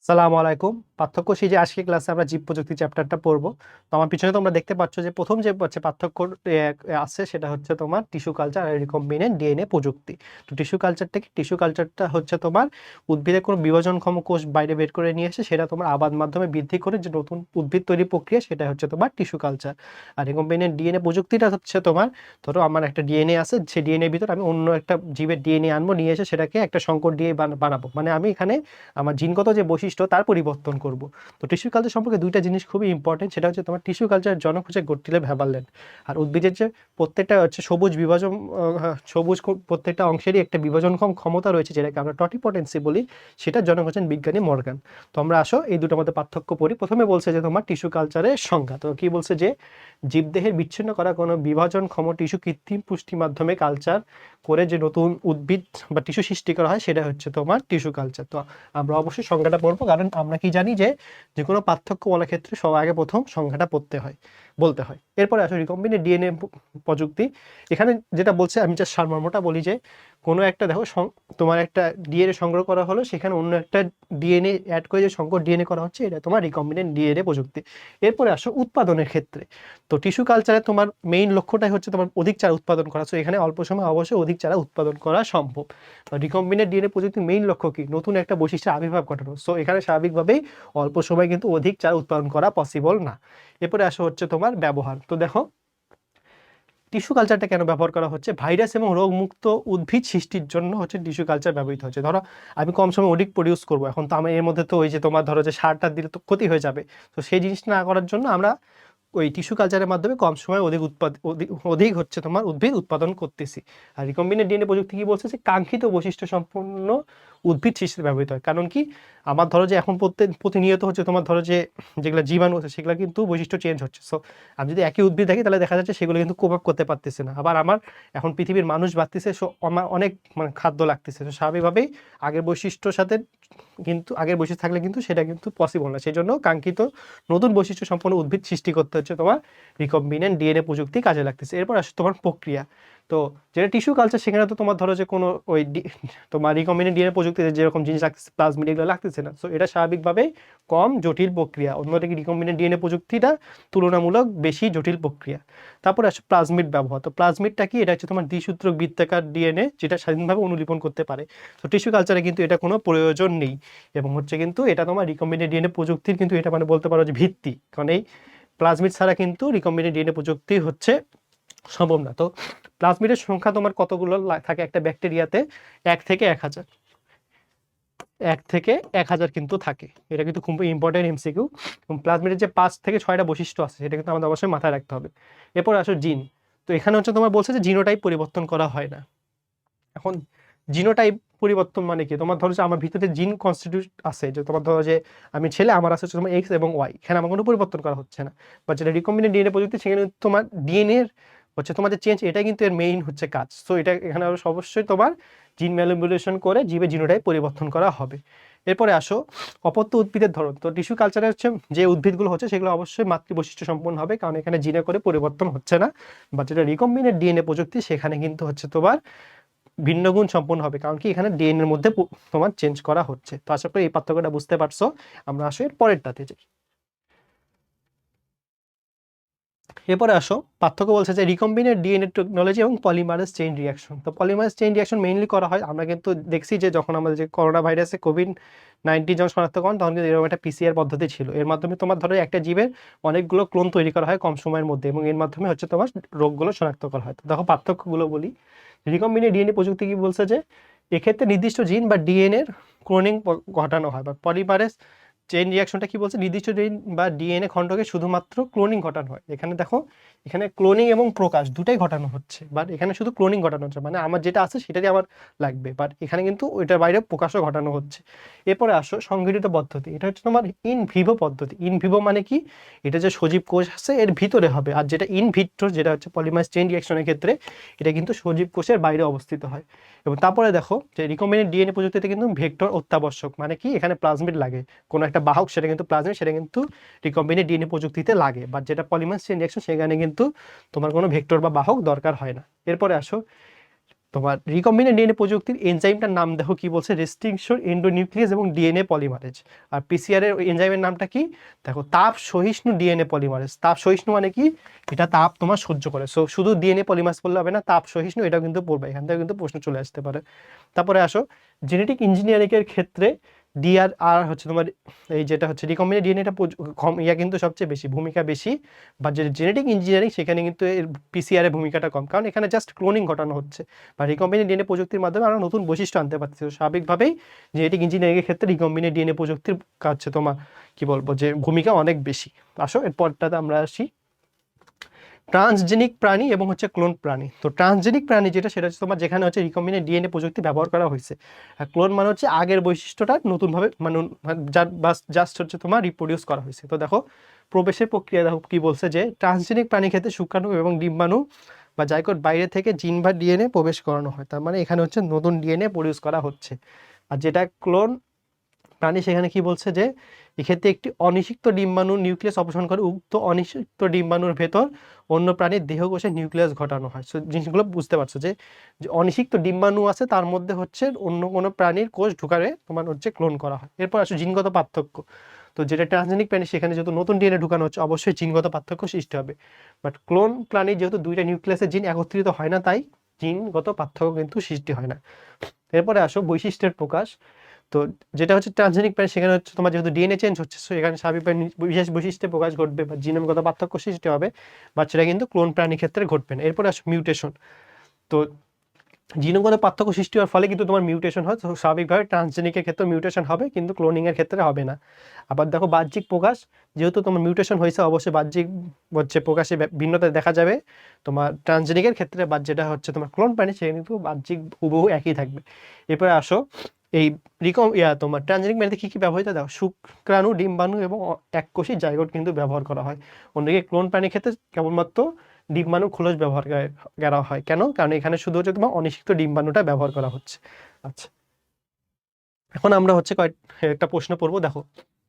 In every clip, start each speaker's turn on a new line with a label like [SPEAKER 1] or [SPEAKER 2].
[SPEAKER 1] সালামু আলাইকুম। পার্থক্য সেই যে আজকের ক্লাসে আমরা জীব প্রযুক্তি চ্যাপ্টারটা পড়বো। তো আমার পিছনে তোমরা দেখতে পাচ্ছ যে প্রথম যে হচ্ছে পার্থক্য আছে সেটা হচ্ছে তোমার টিস্যু কালচার আর রিকম্বিনেন্ট ডিএনএ প্রযুক্তি। তো টিস্যু কালচারটা কি? টিস্যু কালচারটা হচ্ছে তোমার উদ্ভিদের কোনো বিভাজনক্ষম কোষ বাইরে বের করে নিয়ে এসে সেটা তোমার আবাদ মাধ্যমে বৃদ্ধি করে যে নতুন উদ্ভিদ তৈরি প্রক্রিয়া, সেটা হচ্ছে তোমার টিস্যু কালচার। আর রিকম্বিনেন্ট ডিএনএ প্রযুক্তিটা হচ্ছে তোমার, ধরো আমার একটা ডিএনএ আছে, সেই ডিএনএর ভিতর আমি অন্য একটা জীবের ডিএনএ আনবো, নিয়ে এসে সেটাকে একটা সংকর দিয়ে বানাবো, মানে আমি এখানে আমার জিনগত যে বৈশিষ্ট্য তার পরিবর্তন করব। তো টিস্যু কালচার সম্পর্কে দুইটা জিনিস খুবই ইম্পর্টেন্ট, সেটা হচ্ছে তোমার টিস্যু কালচার জনক হচ্ছে গট্টিলে ভ্যাবারল্যান্ড। আর উদ্ভিদের যে প্রত্যেকটা হচ্ছে সবুজ বিভাজন, প্রত্যেকটা অংশেরই একটা বিভাজনক্ষম ক্ষমতা রয়েছে, যেটাকে আমরা টটিপটেন্সি বলি, সেটা জনক হচ্ছেন বিজ্ঞানী মর্গান। তো আমরা আসো এই দুটোর মধ্যে পার্থক্য পড়ি। প্রথমে বলছে যে তোমার টিস্যু কালচারের সংজ্ঞা। তো কি বলছে যে জীবদেহের বিচ্ছিন্ন করা কোনো বিভাজনক্ষম টিস্যু কৃত্রিম পুষ্টির মাধ্যমে কালচার করে যে নতুন উদ্ভিদ বা টিস্যু সৃষ্টি করা হয়, সেটা হচ্ছে তোমার টিস্যু কালচার। তো আমরা অবশ্যই সংজ্ঞাটা পড়বো, কারণ আমরা কি জানি যে যে কোনো পার্থক্য বলার ক্ষেত্রে সবার আগে প্রথম সংজ্ঞাটা বলতে হয়। এরপরে আসলে রিকম্বিনেন্ট ডিএনএ প্রযুক্তি। এখানে যেটা বলছে, আমি জাস্ট সারমর্মটা বলি যে কোনো একটা দেখো তোমার একটা ডিএনএ সংগ্রহ করা হলো, সেখানে অন্য একটা ডিএনএ অ্যাড করে যে সংকর ডিএনএ করা হচ্ছে, এটা তোমার রিকম্বিনেন্ট ডিএনএ প্রযুক্তি। এরপরে আসো উৎপাদনের ক্ষেত্রে। তো টিস্যু কালচারে তোমার মেইন লক্ষ্যটাই হচ্ছে তোমার অধিক চারা উৎপাদন করা। সো এখানে অল্প সময় অবশ্যই অধিক চারা উৎপাদন করা সম্ভব। রিকম্বিনেন্ট ডিএনএ প্রযুক্তির মেইন লক্ষ্য কি? নতুন একটা বৈশিষ্ট্যের আবির্ভাব ঘটানো। সো এখানে স্বাভাবিকভাবেই অল্প সময় কিন্তু অধিক চারা উৎপাদন করা পসিবল না। এরপরে আসা হচ্ছে তোমার ব্যবহার। তো দেখো টিস্যু কালচারটা কেন ব্যবহার করা হচ্ছে? ভাইরাস এবং রোগমুক্ত উদ্ভিদ সৃষ্টির জন্য হচ্ছে টিস্যু কালচার ব্যবহৃত হচ্ছে। ধরো আমি কম সময় অধিক প্রডিউস করবো, এখন তো আমি এর মধ্যে তো ওই যে তোমার ধরো যে সারটা দিলে তো ক্ষতি হয়ে যাবে। তো সেই জিনিসটা না করার জন্য আমরা ওই টিস্যু কালচারের মাধ্যমে কম সময়ে অধিক হচ্ছে তোমার উদ্ভিদ উৎপাদন করতেছি। আর রিকম্বিনেন্ট ডিএনএ প্রযুক্তি কি বলছে যে কাঙ্ক্ষিত বৈশিষ্ট্য সম্পন্ন উদ্ভিদ সৃষ্টিতে ব্যবহৃত হয়। কারণ কি, আমার ধরো যে এখন প্রতিনিয়ত হচ্ছে তোমার ধরো যে যেগুলো জীবাণু আছে সেগুলো কিন্তু বৈশিষ্ট্য চেঞ্জ হচ্ছে। সো আমি যদি একই উদ্ভিদ দেখি, তাহলে দেখা যাচ্ছে সেগুলো কিন্তু কোপ আপ করতে পারতেছে না। আবার আমার এখন পৃথিবীর মানুষ বাড়তেছে, সো আমার অনেক মানে খাদ্য লাগতেছে। তো স্বাভাবিকভাবেই আগের বৈশিষ্ট্যর সাথে কিন্তু আগের বৈশিষ্ট্য থাকলে কিন্তু সেটা কিন্তু পসিবল না। সেই জন্য কাঙ্ক্ষিত নতুন বৈশিষ্ট্য সম্পন্ন উদ্ভিদ সৃষ্টি করতে হচ্ছে তোমার রিকম্বিনেন্ট ডিএনএ প্রযুক্তি কাজে লাগতেছে। এরপর আসে তোমার প্রক্রিয়া। তো যেটা টিস্যু কালচার, সেখানে তো তোমার ধরো যে কোনো ওই তোমার রিকম্বিনেন্ট ডিএনএ প্রযুক্তিতে যেরকম জিনিস লাগতেছে, প্লাজমিড, এগুলো লাগতেছে না। সো এটা স্বাভাবিকভাবেই কম জটিল প্রক্রিয়া। অন্যদিকে রিকম্বিনেন্ট ডিএনএ প্রযুক্তিটা তুলনামূলক বেশি জটিল প্রক্রিয়া। তারপর আসে প্লাজমিড ব্যবহার। তো প্লাজমিডটা কি? এটা হচ্ছে তোমার দ্বিসূত্রক বৃত্তাকার ডিএনএ, যেটা স্বাধীনভাবে অনুলিপন করতে পারে। তো টিস্যু কালচারে কিন্তু এটা কোনো প্রয়োজন নেই, এবং হচ্ছে কিন্তু এটা তোমার রিকম্বিনেন্ট ডিএনএ প্রযুক্তির কিন্তু এটা মানে বলতে পারো যে ভিত্তি। কারণ এই প্লাজমিড ছাড়া কিন্তু রিকম্বিনেন্ট ডিএনএ প্রযুক্তি হচ্ছে সম্ভব না। তো প্লাজমিডের সংখ্যা তোমার কতগুলো থাকে একটা ব্যাকটেরিয়াতে? 1 থেকে 1000। 1 থেকে 1000 কিন্তু থাকে। এটা কিন্তু খুব ইম্পর্টেন্ট এমসিকিউ। প্লাজমিডের যে 5 থেকে 6টা বৈশিষ্ট্য আছে, সেটা কিন্তু আমাদের অবশ্যই মাথায় রাখতে হবে। এরপর আসো জিন। তো এখানে হচ্ছে তোমার বলছে যে জিনোটাইপ পরিবর্তন করা হয় না। এখন জিনোটাইপ পরিবর্তন মানে কি? তোমার ধরো যে আমার ভিতরে জিন কনস্টিটিউট আছে, যে তোমার ধরো যে আমি ছেলে, আমার আছে হচ্ছে তোমার এক্স এবং ওয়াই, এখানে আমার কোনো পরিবর্তন করা হচ্ছে না। বা যেটা রিকম্বিনেন্ট ডিএনএ প্রযুক্তি, সেখানে তোমার ডিএনএ হচ্ছে তোমার যে চেঞ্জ, এটাই কিন্তু এর মেইন হচ্ছে কাজ। সো এটা এখানে অবশ্যই তোমার জিন ম্যানিপুলেশন করে জীবে জিনোটাইপ পরিবর্তন করা হবে। এরপরে আসো অপত্য উদ্ভিদের ধরন। তো টিস্যু কালচারে হচ্ছে যে উদ্ভিদগুলো হচ্ছে সেগুলো অবশ্যই মাতৃ বৈশিষ্ট্য সম্পন্ন হবে, কারণ এখানে জিনে করে পরিবর্তন হচ্ছে না। বা যেটা রিকম্বিনেন্ট ডিএনএ প্রযুক্তি, সেখানে কিন্তু হচ্ছে তোমার ভিন্ন গুণ সম্পন্ন হবে, কারণ কি এখানে ডিএনএ এর মধ্যে তোমার চেঞ্জ করা হচ্ছে। তো আশা করি এই পার্থক্যটা বুঝতে পারছো। আমরা আসো এর পরেরটাতে যাই। এরপরে আসো পার্থক্য বলছে যে রিকম্বিনেন্ট ডিএনএ টেকনোলজি এবং পলিমারেজ চেইন রিয়াকশন। তো পলিমারেজ চেইন রিয়াকশন মেইনলি করা হয়, আমরা কিন্তু দেখছি যে যখন আমাদের যে করোনা ভাইরাসে কোভিড-19 যখন শনাক্তকরণ, তখন কিন্তু এরকম একটা পিসিআর পদ্ধতি ছিল। এর মাধ্যমে তোমার ধরো একটা জীবের অনেকগুলো ক্লোন তৈরি করা হয় কম সময়ের মধ্যে, এবং এর মাধ্যমে হচ্ছে তোমার রোগগুলো শনাক্ত করা হয়। তো দেখো পার্থক্যগুলো বলি। রিকম্বিনেন্ট ডিএনএ প্রযুক্তি কি বলছে যে এক্ষেত্রে নির্দিষ্ট জিন বা ডিএনএ এর ক্লোনিং ঘটানো হয়। বা পলিমারেজ চেইন রিয়াকশনটা কি বলছে? নির্দিষ্ট জিন বা ডিএনএ খণ্ডকে শুধুমাত্র ক্লোনিং ঘটানো হয়। এখানে দেখো, এখানে ক্লোনিং এবং প্রকাশ দুটাই ঘটানো হচ্ছে, বাট এখানে শুধু ক্লোনিং ঘটানো হচ্ছে, মানে আমার যেটা আছে সেটাই আমার লাগবে, বাট এখানে কিন্তু ওইটার বাইরে প্রকাশও ঘটানো হচ্ছে। এরপরে আসো সংগঠিত পদ্ধতি। এটা হচ্ছে তোমার ইন ভিভো পদ্ধতি। ইন ভিভো মানে কি? এটা যে সজীব কোষ আছে এর ভিতরে হবে, আর যেটা ইন ভিট্রো, যেটা হচ্ছে পলিমারেজ চেইন রিয়াকশনের ক্ষেত্রে, এটা কিন্তু সজীব কোষের বাইরে অবস্থিত হয়। এবং তারপরে দেখো যে রিকম্বিনেন্ট ডিএনএ প্রযুক্তিতে কিন্তু ভেক্টর অত্যাবশ্যক, মানে কি এখানে প্লাজমিড লাগে, কোনো একটা বাহক, সেটা কিন্তু প্লাজমিড, সেটা কিন্তু রিকম্বিনেন্ট ডিএনএ প্রযুক্তিতে লাগে। বাট যেটা পলিমারেজ চেইন রিয়াকশন, সেখানে কিন্তু তোমার কোনো ভেক্টর বা বাহক দরকার হয় না। এরপরে আসো তোমার রিকম্বিনেন্ট ডিএনএ প্রযুক্তির এনজাইমটার নাম দেখো কি বলছে, রেস্ট্রিকশন এন্ডোনিউক্লিয়াস এবং ডিএনএ পলিমারেজ। আর পিসিআর এর এনজাইমের নামটা কি দেখো, তাপ সহিষ্ণু ডিএনএ পলিমারেজ। তাপ সহিষ্ণু মানে কি, এটা তাপ তোমার সহ্য করে। সো শুধু ডিএনএ পলিমারেজ বললে হবে না, তাপ সহিষ্ণু এটাও কিন্তু পড়বে, এখান থেকে কিন্তু প্রশ্ন চলে আসতে পারে। তারপরে আসো জেনেটিক ইঞ্জিনিয়ারিং এর ক্ষেত্রে ডিআর আর হচ্ছে তোমার এই যেটা হচ্ছে রিকম্বিনেন্ট ডিএনএটা ইয়া কিন্তু সবচেয়ে বেশি ভূমিকা বেশি, বা যে জেনেটিক ইঞ্জিনিয়ারিং সেখানে কিন্তু এর পিসিআর এর ভূমিকাটা কম, কারণ এখানে জাস্ট ক্লোনিং ঘটানো হচ্ছে, বা রিকম্বিনেন্ট ডিএনএ প্রযুক্তির মাধ্যমে আমরা নতুন বৈশিষ্ট্য আনতে পারছি। তো স্বাভাবিকভাবেই জেনেটিক ইঞ্জিনিয়ারিং এর ক্ষেত্রে রিকম্বিনেন্ট ডিএনএ প্রযুক্তির কাজ তোমার কি বলবো যে ভূমিকা অনেক বেশি। আসো এরপরটাতে আমরা আসি ট্রান্সজেনিক প্রাণী এবং হচ্ছে ক্লোন প্রাণী। তো ট্রান্সজেনিক প্রাণী যেটা, সেটা হচ্ছে তোমার যেখানে হচ্ছে রিকম্বিনেন্ট ডিএনএ প্রযুক্তি ব্যবহার করা হয়েছে। আর ক্লোন মানে হচ্ছে আগের বৈশিষ্ট্যটা নতুনভাবে মানে জাস্ট হচ্ছে তোমার রিপ্রোডিউস করা হয়েছে। তো দেখো প্রবেশের প্রক্রিয়া দেখো কি বলছে, যে ট্রান্সজেনিক প্রাণী ক্ষেত্রে শুক্রাণু এবং ডিম্বাণু বা জাইগোট বাইরে থেকে জিন বা ডিএনএ প্রবেশ করানো হয়, তার মানে এখানে হচ্ছে নতুন ডিএনএ প্রডিউস করা হচ্ছে। আর যেটা ক্লোন প্রাণী, সেখানে কি বলছে যে এক্ষেত্রে একটি অনিষিক্ত ডিম্বাণু নিউক্লিয়াস অপসারণ করে উক্ত অনিষিক্ত ডিম্বাণুর ভেতর অন্য প্রাণীর দেহকোষে নিউক্লিয়াস ঘটানো হয়। সো জিনিসগুলো বুঝতে পারছো যে যে অনিষিক্ত ডিম্বাণু আছে, তার মধ্যে হচ্ছে অন্য কোনো প্রাণীর কোষ ঢুকারে তোমার হচ্ছে ক্লোন করা হয়। এরপর আসলে জিনগত পার্থক্য। তো যেটা ট্রান্সজেনিক প্রাণী, সেখানে যেহেতু নতুন ডিএনএ ঢুকানো হচ্ছে, অবশ্যই জিনগত পার্থক্য সৃষ্টি হবে। বাট ক্লোন প্রাণীর যেহেতু দুইটা নিউক্লিয়াসের জিন একত্রিত হয় না, তাই জিনগত পার্থক্য কিন্তু সৃষ্টি হয় না। এরপরে আসো বৈশিষ্ট্যের প্রকাশ। তো যেটা হচ্ছে ট্রান্সজেনিক প্রাণী, সেখানে হচ্ছে তোমার যেহেতু ডিএনএ চেঞ্জ হচ্ছে, সো এখানে স্বাভাবিকভাবে বিশেষ বৈশিষ্ট্যে প্রকাশ ঘটবে বা জিনগত পার্থক্য সৃষ্টি হবে, বা সেটা কিন্তু ক্লোন প্রাণীর ক্ষেত্রে ঘটবে না। এরপরে আসো মিউটেশন। তো জিনগত পার্থক্য সৃষ্টি হওয়ার ফলে কিন্তু তোমার মিউটেশন হয়, তো স্বাভাবিকভাবে ট্রান্সজেনিকের ক্ষেত্রে মিউটেশন হবে, কিন্তু ক্লোনিং এর ক্ষেত্রে হবে না। আবার দেখো বাহ্যিক প্রকাশ, যেহেতু তোমার মিউটেশন হয়েছে, অবশ্যই বাহ্যিক হচ্ছে প্রকাশে ভিন্নতা দেখা যাবে তোমার ট্রান্সজেনিকের ক্ষেত্রে, বা যেটা হচ্ছে তোমার ক্লোন প্রাণী সেখানে কিন্তু বাহ্যিক হুবহু একই থাকবে। এরপরে আসো এই তোমার ট্রান্সজেনিক প্রাণীতে কী কী ব্যবহৃত দেখো, শুক্রাণু, ডিম্বাণু এবং এককোষী জাইগোট কিন্তু ব্যবহার করা হয়। অন্যদিকে ক্লোন প্রাণীর ক্ষেত্রে কেবলমাত্র ডিম্বাণু খোলস ব্যবহার করা হয়। কেন? কারণ এখানে শুধু হচ্ছে তোমার অনিষিক্ত ডিম্বাণুটা ব্যবহার করা হচ্ছে। আচ্ছা, এখন আমরা হচ্ছে একটা প্রশ্ন পড়বো। দেখো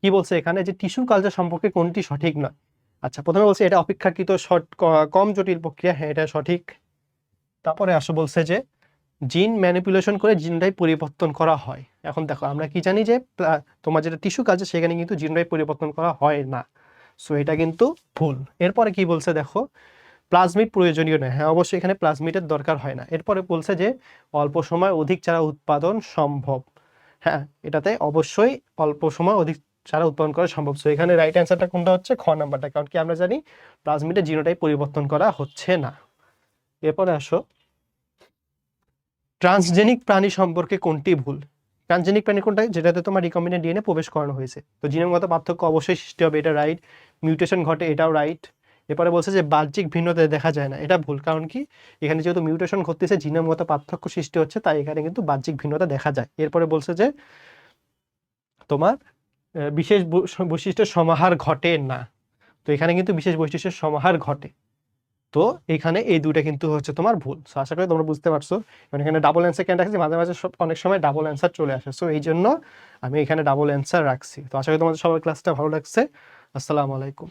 [SPEAKER 1] কি বলছে এখানে, যে টিস্যু কালচার সম্পর্কে কোনটি সঠিক নয়। আচ্ছা, প্রথমে বলছে এটা অপেক্ষাকৃত কম জটিল প্রক্রিয়া, হ্যাঁ এটা সঠিক। তারপরে আসো বলছে যে জিন ম্যানিপুলেশন করে জিনটাই পরিবর্তন করা হয়। এখন দেখো আমরা কি জানি যে তোমার যেটা টিস্যু কালচার, সেখানে কিন্তু জিনটাই পরিবর্তন করা হয় না। সো এটা কিন্তু ভুল। এরপরে কি বলছে দেখো, প্লাজমিড প্রয়োজনীয় নয়, হ্যাঁ অবশ্যই এখানে প্লাজমিডের দরকার হয় না। এরপরে বলছে যে অল্প সময় অধিক চারা উৎপাদন সম্ভব, হ্যাঁ এটাতে অবশ্যই অল্প সময় অধিক চারা উৎপাদন করা সম্ভব। সো এখানে রাইট অ্যান্সারটা কোনটা হচ্ছে, খ নাম্বারটা, কারণ কি আমরা জানি প্লাজমিডের জিনোটাইপ পরিবর্তন করা হচ্ছে না। এরপরে আসো ট্রান্সজেনিক প্রাণী সম্পর্কে কোনটি ভুল। ট্রান্সজেনিক প্রাণী কোনটা, যেটাতে তোমার রিকম্বিনেন্ট ডিএনএ প্রবেশ করানো হয়েছে। তো জিনগত পার্থক্য অবশ্যই সৃষ্টি হবে, এটা রাইট। মিউটেশন ঘটে, এটাও রাইট। এরপরে বলছে যে বাহ্যিক ভিন্নতা দেখা যায় না, এটা ভুল। কারণ কি, এখানে যেহেতু মিউটেশন ঘটতেছে, জিনগত পার্থক্য সৃষ্টি হচ্ছে, তাই এখানে কিন্তু বাহ্যিক ভিন্নতা দেখা যায়। এরপরে বলছে যে তোমার বিশেষ বৈশিষ্ট্যের সমাহার ঘটে না। তো এখানে কিন্তু বিশেষ বৈশিষ্ট্যের সমাহার ঘটে। তো এখানে এই দুইটা কিন্তু হচ্ছে তোমার ভুল। সো আশা করি তোমরা বুঝতে পারছো। কারণ এখানে ডাবল অ্যান্সার কেন রাখছি, মাঝে মাঝে অনেক সময় ডাবল অ্যান্সার চলে আসে, সো এই জন্য আমি এখানে ডাবল অ্যান্সার রাখছি। তো আশা করি তোমাদের সবার ক্লাসটা ভালো লাগছে। আসসালামু আলাইকুম।